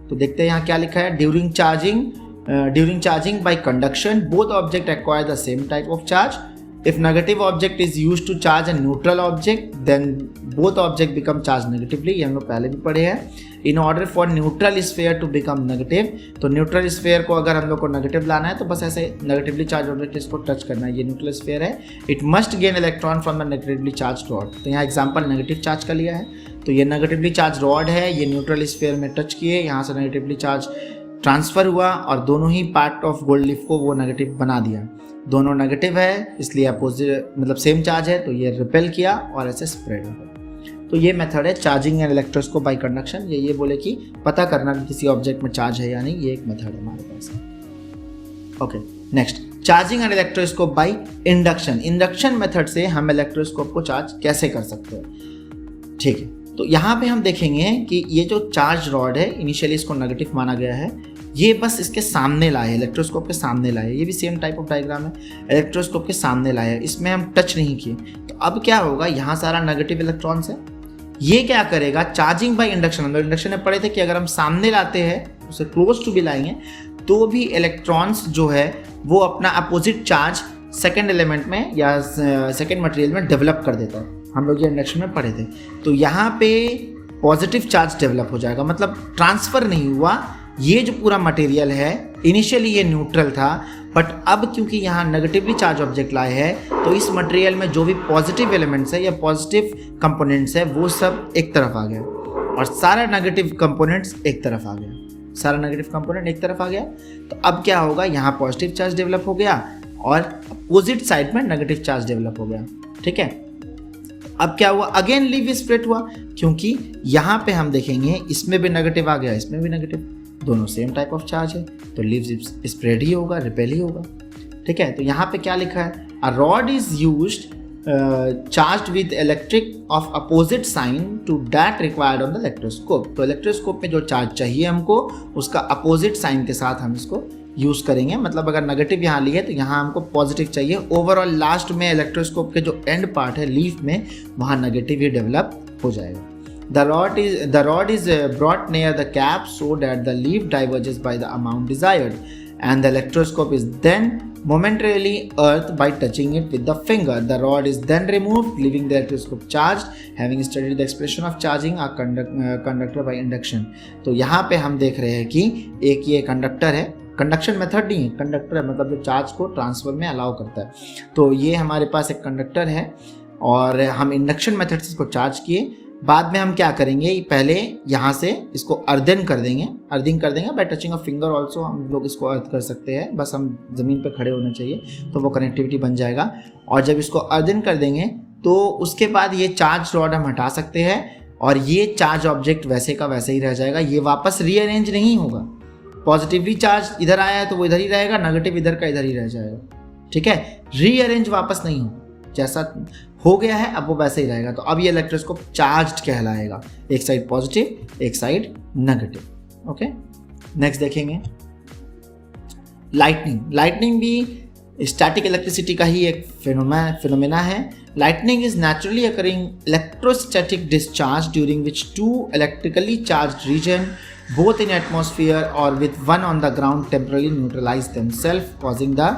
तो देखते हैं यहाँ क्या लिखा है। During charging by conduction both object acquire the same type of charge. If negative object is used to charge a neutral object, then both objects become charged negatively। ये हम लोग पहले भी पढ़े हैं। In order for neutral sphere to become negative, तो neutral sphere को अगर हम लोग को negative लाना है तो बस ऐसे negatively charged object इसको टच करना है। ये neutral sphere है। It must gain electron from the negatively charged rod। तो यहाँ एग्जाम्पल नेगेटिव चार्ज का लिया है, तो ये नेगेटिवली चार्ज रॉड है, ये न्यूट्रल स्फीयर में टच किए, यहाँ से नेगेटिवली चार्ज ट्रांसफर हुआ और दोनों ही पार्ट ऑफ गोल्ड लीफ को वो नेगेटिव बना दिया। दोनों नेगेटिव है इसलिए अपोजिट मतलब सेम चार्ज है, तो ये रिपेल किया और ऐसे स्प्रेड हो गया। तो ये मेथड है charging and electroscope bye conduction. ये बोले कि पता करना कि किसी ऑब्जेक्ट में चार्ज है या नहीं, ये एक मेथड है हमारे पास। Okay, next charging and electroscope by induction. Induction method से हम इलेक्ट्रोस्कोप को चार्ज कैसे कर सकते हैं। ठीक है, तो यहाँ पे हम देखेंगे कि ये जो चार्ज रॉड है इनिशियली इसको नेगेटिव माना गया है, ये बस इसके सामने लाए, इलेक्ट्रोस्कोप के सामने लाए। ये भी सेम टाइप ऑफ डायग्राम है, इलेक्ट्रोस्कोप के सामने लाए, इसमें हम टच नहीं किए। तो अब क्या होगा, यहाँ सारा नेगेटिव इलेक्ट्रॉन्स है, ये क्या करेगा चार्जिंग बाय इंडक्शन। हम लोग इंडक्शन में पढ़े थे कि अगर हम सामने लाते हैं उसे क्लोज टू भी लाएंगे तो भी इलेक्ट्रॉन्स जो है वो अपना अपोजिट चार्ज सेकेंड एलिमेंट में या सेकेंड मटेरियल में डेवलप कर देता है। हम लोग ये इंडक्शन में पढ़े थे। तो यहाँ पे पॉजिटिव चार्ज डेवलप हो जाएगा, मतलब ट्रांसफर नहीं हुआ। ये जो पूरा मटेरियल है इनिशियली ये न्यूट्रल था, बट अब क्योंकि यहाँ नेगेटिवली चार्ज ऑब्जेक्ट लाए हैं तो इस मटेरियल में जो भी पॉजिटिव एलिमेंट्स है या पॉजिटिव कंपोनेंट्स है वो सब एक तरफ आ गया और सारा नेगेटिव कंपोनेंट्स एक तरफ आ गया। सारा नेगेटिव कंपोनेंट एक तरफ आ गया। तो अब क्या होगा, यहाँ पॉजिटिव चार्ज डेवलप हो गया और अपोजिट साइड में नेगेटिव चार्ज डेवलप हो गया। ठीक है, अब क्या हुआ, अगेन लीव स्प्लिट हुआ, क्योंकि यहाँ पे हम देखेंगे इसमें भी नेगेटिव आ गया, इसमें भी नेगेटिव, दोनों सेम टाइप ऑफ चार्ज है, तो लीव स्प्रेड ही होगा, रिपेल ही होगा। ठीक है, तो यहाँ पे क्या लिखा है, a rod is used charged with electric of opposite sign to that required on the electroscope. तो इलेक्ट्रोस्कोप में जो चार्ज चाहिए हमको उसका अपोजिट साइन के साथ हम इसको यूज़ करेंगे। मतलब अगर नेगेटिव यहाँ लिए तो यहाँ हमको पॉजिटिव चाहिए। ओवरऑल लास्ट में इलेक्ट्रोस्कोप के जो एंड पार्ट है लीफ में, वहाँ नेगेटिव ही डेवलप हो जाएगा। The rod is brought near the cap so that the leaf diverges by the amount desired, and the electroscope is then momentarily earthed by touching it with the finger. The rod is then removed, leaving the electroscope charged. Having studied the expression of charging a conductor by induction, तो यहाँ पे हम देख रहे हैं कि एक ये कंडक्टर है, कंडक्शन मेथड नहीं है, कंडक्टर है, मतलब जो चार्ज को ट्रांसफर में अलाउ करता है। तो ये हमारे पास एक कंडक्टर है और हम इंडक्शन मेथड से इसको चार्ज किए। बाद में हम क्या करेंगे, पहले यहाँ से इसको अर्थिंग कर देंगे bye touching a finger also. हम लोग इसको अर्थ कर सकते हैं, बस हम ज़मीन पर खड़े होने चाहिए तो वो कनेक्टिविटी बन जाएगा। और जब इसको अर्थिंग कर देंगे तो उसके बाद ये चार्ज रॉड हम हटा सकते हैं और ये चार्ज ऑब्जेक्ट वैसे का वैसे ही रह जाएगा, ये वापस रीअरेंज नहीं होगा। पॉजिटिवली चार्ज इधर आया है तो वो इधर ही रहेगा, नेगेटिव इधर का इधर ही रह जाएगा। ठीक है, रीअरेंज वापस नहीं होगा, जैसा हो गया है अब वो वैसे ही रहेगा। तो अब ये इलेक्ट्रोस्कोप चार्ज्ड कहलाएगा, एक साइड पॉजिटिव एक साइड नेगेटिव। ओके, नेक्स्ट देखेंगे लाइटनिंग भी स्टैटिक इलेक्ट्रिसिटी का ही एक फिनोमेना है। Lightning is naturally occurring electrostatic discharge during which two electrically charged region both in atmosphere or with one on the ground temporarily neutralize themselves, causing the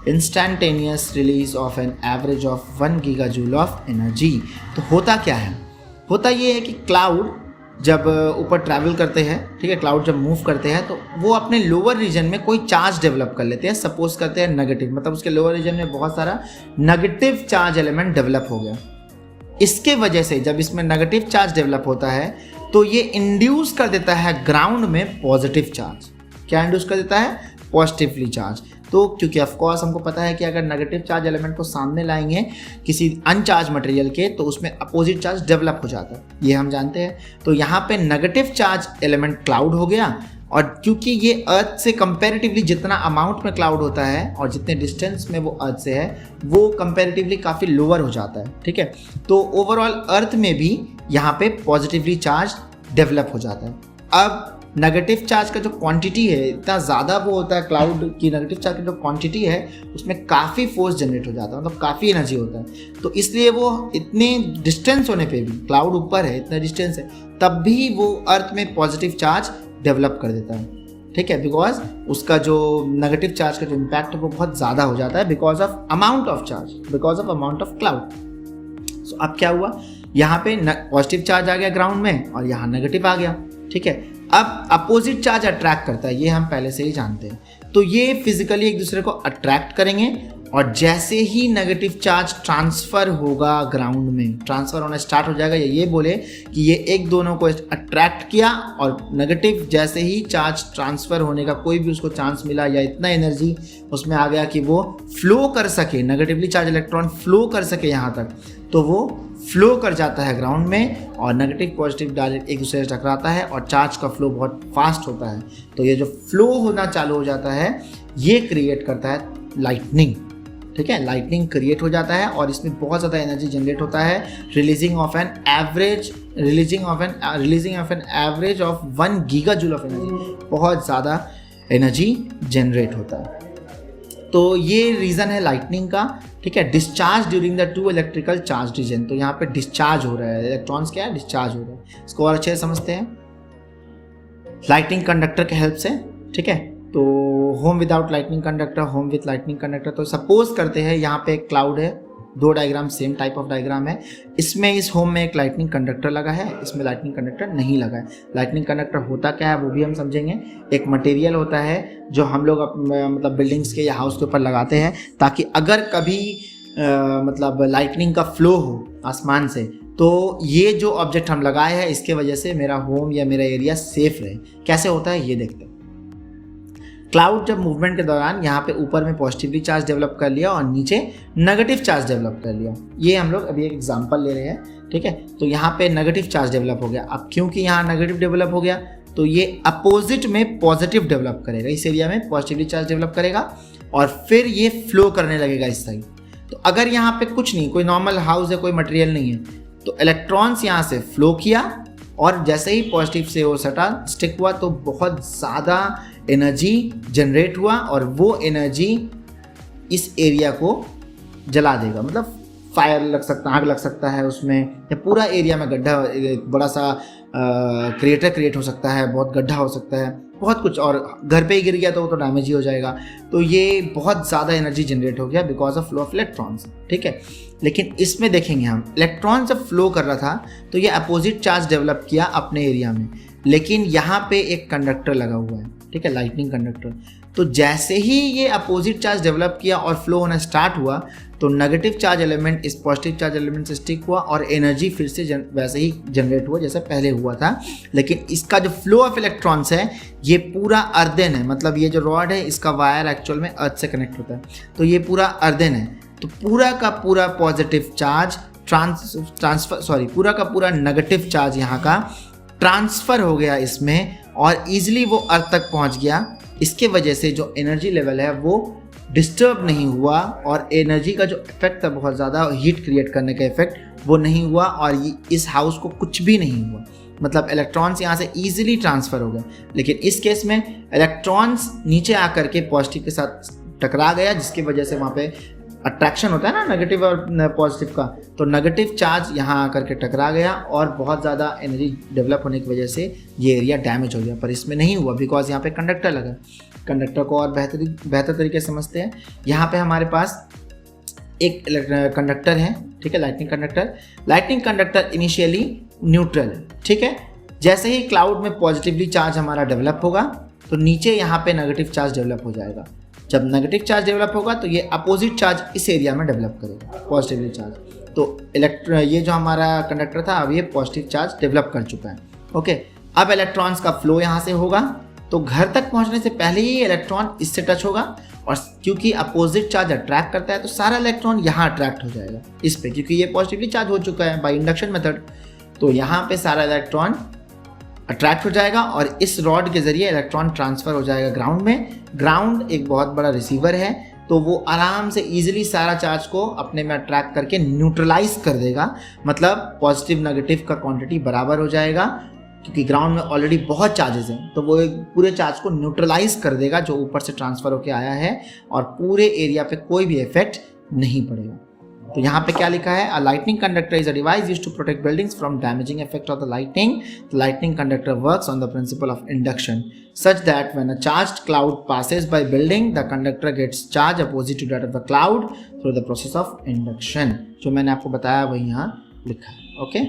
instantaneous release of an average of 1 gigajoule of energy। तो होता क्या है, होता ये है कि क्लाउड जब ऊपर ट्रैवल करते हैं, ठीक है, क्लाउड जब मूव करते हैं तो वो अपने लोअर रीजन में कोई चार्ज डेवलप कर लेते हैं। सपोज करते हैं नेगेटिव, मतलब उसके लोअर रीजन में बहुत सारा नेगेटिव चार्ज एलिमेंट डेवलप हो गया। इसके वजह से जब इसमें नेगेटिव चार्ज डेवलप होता है तो ये इंड्यूस कर देता है ग्राउंड में पॉजिटिव चार्ज। क्या इंड्यूस कर देता है, पॉजिटिवली चार्ज। तो क्योंकि ऑफकोर्स हमको पता है कि अगर नेगेटिव चार्ज एलिमेंट को सामने लाएंगे किसी अनचार्ज मटेरियल के तो उसमें अपोजिट चार्ज डेवलप हो जाता है, ये हम जानते हैं। तो यहाँ पे नेगेटिव चार्ज एलिमेंट क्लाउड हो गया और क्योंकि ये अर्थ से कंपैरेटिवली जितना अमाउंट में क्लाउड होता है और जितने डिस्टेंस में वो अर्थ से है वो कंपैरेटिवली काफ़ी लोअर हो जाता है। ठीक है, तो ओवरऑल अर्थ में भी यहाँ पे पॉजिटिवली चार्ज डेवलप हो जाता है। अब नेगेटिव चार्ज का जो क्वांटिटी है इतना ज़्यादा वो होता है, क्लाउड की नेगेटिव चार्ज की जो क्वांटिटी है उसमें काफ़ी फोर्स जनरेट हो जाता है, मतलब काफ़ी एनर्जी होता है। तो इसलिए वो इतने डिस्टेंस होने पे भी, क्लाउड ऊपर है, इतना डिस्टेंस है, तब भी वो अर्थ में पॉजिटिव चार्ज डेवलप कर देता है। ठीक है, बिकॉज उसका जो नेगेटिव चार्ज का जो इम्पैक्ट है वो बहुत ज़्यादा हो जाता है because of amount of charge, because of amount of cloud. So अब क्या हुआ, यहाँ पे पॉजिटिव चार्ज आ गया ग्राउंड में और यहाँ नेगेटिव आ गया। ठीक है, अब अपोजिट चार्ज अट्रैक्ट करता है, ये हम पहले से ही जानते हैं। तो ये फिजिकली एक दूसरे को अट्रैक्ट करेंगे और जैसे ही नेगेटिव चार्ज ट्रांसफ़र होगा ग्राउंड में, ट्रांसफ़र होना स्टार्ट हो जाएगा, ये बोले कि ये एक दोनों को अट्रैक्ट किया और नेगेटिव जैसे ही चार्ज ट्रांसफ़र होने का कोई भी उसको चांस मिला या इतना एनर्जी उसमें आ गया कि वो फ्लो कर सके, नेगेटिवली चार्ज इलेक्ट्रॉन फ्लो कर सके यहाँ तक, तो वो फ्लो कर जाता है ग्राउंड में और नेगेटिव पॉजिटिव डायरेक्ट एक दूसरे से टकराता है और चार्ज का फ्लो बहुत फास्ट होता है। तो ये जो फ्लो होना चालू हो जाता है ये क्रिएट करता है लाइटनिंग। ठीक है, लाइटनिंग क्रिएट हो जाता है और इसमें बहुत ज़्यादा एनर्जी जनरेट होता है, releasing of an average of 1 gigajoule of energy, बहुत ज़्यादा एनर्जी जनरेट होता है। तो ये रीज़न है लाइटनिंग का। ठीक है, discharge during the two electrical charge region, तो यहाँ पे डिस्चार्ज हो रहा है, इलेक्ट्रॉन्स क्या है, डिस्चार्ज हो रहा है। इसको और अच्छे से समझते हैं लाइटनिंग कंडक्टर के हेल्प से। ठीक है, तो home without lightning conductor, home with lightning conductor. तो सपोज करते हैं यहाँ पे एक क्लाउड है, दो diagram same type of diagram है, इसमें इस होम में एक लाइटनिंग कंडक्टर लगा है, इसमें लाइटनिंग कंडक्टर नहीं लगा है। लाइटनिंग कंडक्टर होता क्या है वो भी हम समझेंगे। एक मटेरियल होता है जो हम लोग मतलब बिल्डिंग्स के या हाउस के ऊपर लगाते हैं ताकि अगर कभी मतलब लाइटनिंग का फ्लो हो आसमान से तो ये जो ऑब्जेक्ट हम लगाए हैं इसके वजह से मेरा होम या मेरा एरिया सेफ रहे। कैसे होता है ये देखते हैं। क्लाउड जब मूवमेंट के दौरान यहाँ पे ऊपर में पॉजिटिवली चार्ज डेवलप कर लिया और नीचे नेगेटिव चार्ज डेवलप कर लिया, ये हम लोग अभी एक एग्जांपल ले रहे हैं। ठीक है, तो यहाँ पे नेगेटिव चार्ज डेवलप हो गया। अब क्योंकि यहाँ नेगेटिव डेवलप हो गया तो ये अपोजिट में पॉजिटिव डेवलप करेगा, इस एरिया में पॉजिटिवली चार्ज डेवलप करेगा और फिर ये फ्लो करने लगेगा इस साइड। तो अगर यहाँ पे कुछ नहीं, कोई नॉर्मल हाउस है, कोई मटेरियल नहीं है, तो इलेक्ट्रॉन्स यहाँ से फ्लो किया और जैसे ही पॉजिटिव से वो सटा स्टिक हुआ तो बहुत ज़्यादा एनर्जी जनरेट हुआ और वो एनर्जी इस एरिया को जला देगा। मतलब फायर लग सकता है, आग लग सकता है उसमें, या पूरा एरिया में गड्ढा, बड़ा सा क्रिएटर क्रिएट हो सकता है, बहुत गड्ढा हो सकता है, बहुत कुछ, और घर पे ही गिर गया तो वो तो डैमेज ही हो जाएगा। तो ये बहुत ज़्यादा एनर्जी जनरेट हो गया because of flow of electrons. ठीक है, लेकिन इसमें देखेंगे हम, इलेक्ट्रॉन जब फ्लो कर रहा था तो ये अपोजिट चार्ज डेवलप किया अपने एरिया में, लेकिन यहाँ पे एक कंडक्टर लगा हुआ है। ठीक है, लाइटनिंग कंडक्टर। तो जैसे ही ये अपोजिट चार्ज डेवलप किया और फ्लो होना स्टार्ट हुआ तो नेगेटिव चार्ज एलिमेंट इस पॉजिटिव चार्ज एलिमेंट से स्टिक हुआ और एनर्जी फिर से वैसे ही जनरेट हुआ जैसे पहले हुआ था। लेकिन इसका जो फ्लो ऑफ इलेक्ट्रॉन्स है ये पूरा अर्दन है, मतलब ये जो रॉड है इसका वायर एक्चुअल में अर्थ से कनेक्ट होता है, तो ये पूरा अर्दन है। तो पूरा का पूरा पॉजिटिव चार्ज पूरा का पूरा नेगेटिव चार्ज यहाँ का ट्रांसफ़र हो गया इसमें और ईजिली वो अर्थ तक पहुँच गया। इसके वजह से जो एनर्जी लेवल है वो डिस्टर्ब नहीं हुआ और एनर्जी का जो इफेक्ट था, बहुत ज़्यादा हीट क्रिएट करने का इफेक्ट, वो नहीं हुआ और इस हाउस को कुछ भी नहीं हुआ। मतलब इलेक्ट्रॉन्स यहाँ से ईजिली ट्रांसफ़र हो गए। लेकिन इस केस में इलेक्ट्रॉन्स नीचे आकर के पॉजिटिव के साथ टकरा गया, जिसकी वजह से वहाँ पे अट्रैक्शन होता है ना नेगेटिव और पॉजिटिव का, तो नेगेटिव चार्ज यहाँ आकर के टकरा गया और बहुत ज़्यादा एनर्जी डेवलप होने की वजह से ये एरिया डैमेज हो गया। पर इसमें नहीं हुआ बिकॉज यहाँ पे कंडक्टर लगा। कंडक्टर को और बेहतर तरीके से समझते हैं। यहाँ पे हमारे पास एक कंडक्टर है, ठीक है, lightning conductor. Lightning conductor initially neutral है। ठीक है, जैसे ही क्लाउड में पॉजिटिवली चार्ज हमारा डेवलप होगा तो नीचे यहाँ पे नेगेटिव चार्ज डेवलप हो जाएगा। जब नेगेटिव चार्ज डेवलप होगा तो ये अपोजिट चार्ज इस एरिया में डेवलप करेगा, पॉजिटिवली चार्ज। तो ये जो हमारा कंडक्टर था अब ये पॉजिटिव चार्ज डेवलप कर चुका है। ओके, अब इलेक्ट्रॉन्स का फ्लो यहाँ से होगा तो घर तक पहुँचने से पहले ही इलेक्ट्रॉन इससे टच होगा और क्योंकि अपोजिट चार्ज अट्रैक्ट करता है तो सारा इलेक्ट्रॉन यहाँ अट्रैक्ट हो जाएगा इस पे, क्योंकि ये पॉजिटिवली चार्ज हो चुका है बाय इंडक्शन मेथड। तो यहाँ पे सारा इलेक्ट्रॉन अट्रैक्ट हो जाएगा और इस रॉड के जरिए इलेक्ट्रॉन ट्रांसफ़र हो जाएगा ग्राउंड में। ग्राउंड एक बहुत बड़ा रिसीवर है तो वो आराम से इजीली सारा चार्ज को अपने में अट्रैक्ट करके न्यूट्रलाइज कर देगा। मतलब पॉजिटिव नेगेटिव का क्वांटिटी बराबर हो जाएगा क्योंकि ग्राउंड में ऑलरेडी बहुत चार्जेस हैं, तो वो पूरे चार्ज को न्यूट्रलाइज कर देगा जो ऊपर से ट्रांसफर होके आया है, और पूरे एरिया पे कोई भी इफेक्ट नहीं पड़ेगा। तो यहाँ पे क्या लिखा है, a lightning conductor is a device used to protect buildings from damaging effect of the lightning. The lightning conductor works on the principle of induction such that when a charged cloud passes by building, the conductor gets charge opposite to that of the cloud through the process of induction। जो मैंने आपको बताया वही यहाँ लिखा है। ओके